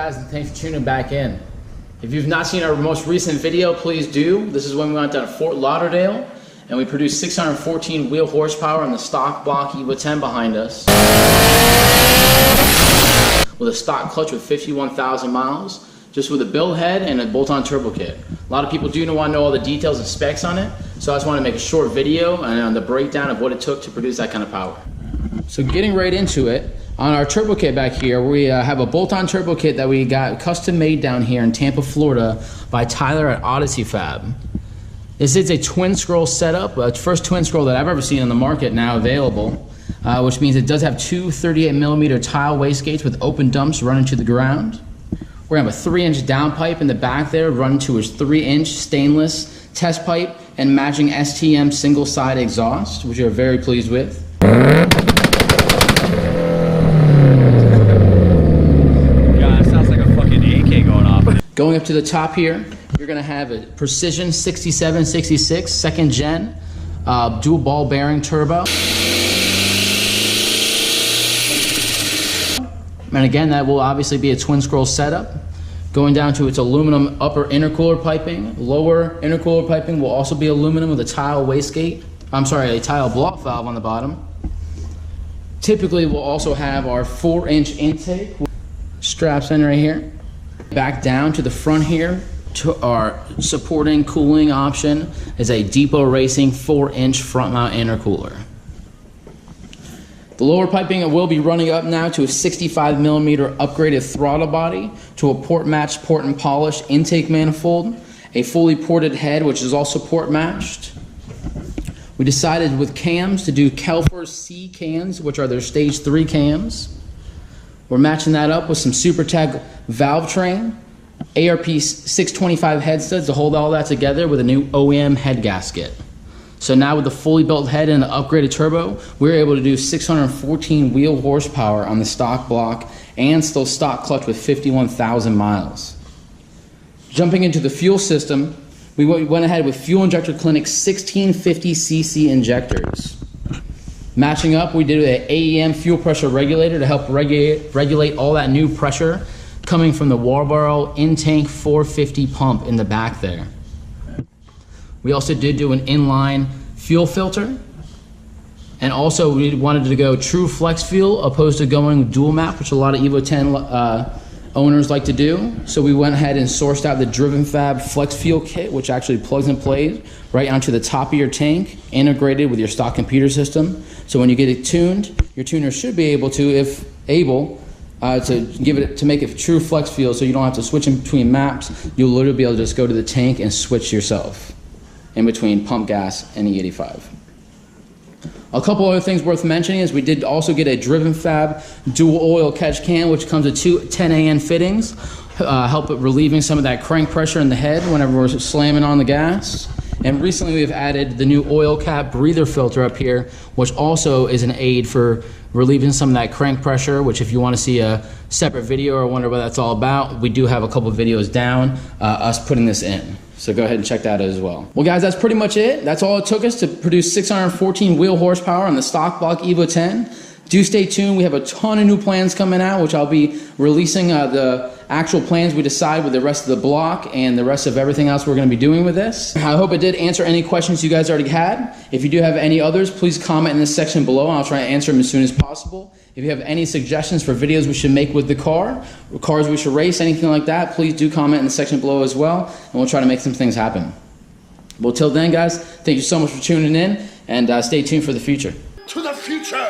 guys, and thanks for tuning back in. If you've not seen our most recent video, please do. This is when we went down to Fort Lauderdale and we produced 614 wheel horsepower on the stock block EVO 10 behind us with a stock clutch with 51,000 miles, just with a build head and a bolt-on turbo kit. A lot of people do want to know all the details and specs on it, so I just want to make a short video on the breakdown of what it took to produce that kind of power. So getting right into it, on our turbo kit back here, we have a bolt-on turbo kit that we got custom made down here in Tampa, Florida by Tyler at Oddessy Fab. This is a Twinscroll setup, first Twinscroll that I've ever seen on the market now available, which means it does have two 38mm Tial wastegates with open dumps running to the ground. We're gonna have a 3-inch downpipe in the back there running to a 3-inch stainless test pipe and matching STM single side exhaust, which we're very pleased with. Going up to the top here, you're going to have a Precision 6766 second gen dual ball bearing turbo. And again, that will obviously be a Twinscroll setup. Going down to its aluminum upper intercooler piping. Lower intercooler piping will also be aluminum with a Tial wastegate. I'm sorry, a Tial block valve on the bottom. Typically, we'll also have our 4-inch intake straps in right here. Back down to the front here, to our supporting cooling option is a Depo Racing 4-inch front mount intercooler. The lower piping will be running up now to a 65mm upgraded throttle body, to a port matched port and polished intake manifold, a fully ported head which is also port matched. We decided with cams to do Kelford C Cams, which are their stage 3 cams. We're matching that up with some Supertech Valve train, ARP 625 head studs to hold all that together with a new Oem Head gasket. So now with the fully built head and the upgraded turbo, we're able to do 614 wheel horsepower on the stock block and still stock clutch with 51,000 miles. Jumping into the fuel system, we went ahead with Fuel Injector Clinic's 1650cc injectors. Matching up, we did an AEM fuel pressure regulator to help regulate all that new pressure coming from the Walbor in-tank 450 pump in the back there. We also did do an inline fuel filter, and also we wanted to go true flex fuel opposed to going dual map, which a lot of EVO 10 owners like to do. So we went ahead and sourced out the Driven Fab flex fuel kit, which actually plugs and plays right onto the top of your tank, integrated with your stock computer system. So when you get it tuned, your tuner should be able to, if able, to make it true flex fuel, so you don't have to switch in between maps. You'll literally be able to just go to the tank and switch yourself in between pump gas and E85. A couple other things worth mentioning is we did also get a Driven Fab dual oil catch can, which comes with two 10AN fittings, help it relieving some of that crank pressure in the head whenever we're slamming on the gas. And recently we've added the new oil cap breather filter up here, which also is an aid for relieving some of that crank pressure, which if you want to see a separate video or wonder what that's all about, we do have a couple videos down, us putting this in. So go ahead and check that out as well. Well guys, that's pretty much it. That's all it took us to produce 614 wheel horsepower on the stock block EVO 10. Do stay tuned. We have a ton of new plans coming out, which I'll be releasing the actual plans we decide with the rest of the block and the rest of everything else we're going to be doing with this. I hope it did answer any questions you guys already had. If you do have any others, please comment in this section below and I'll try to answer them as soon as possible. If you have any suggestions for videos we should make with the car, or cars we should race, anything like that, please do comment in the section below as well, and we'll try to make some things happen. Well, till then guys, thank you so much for tuning in, and stay tuned for the future. To the future!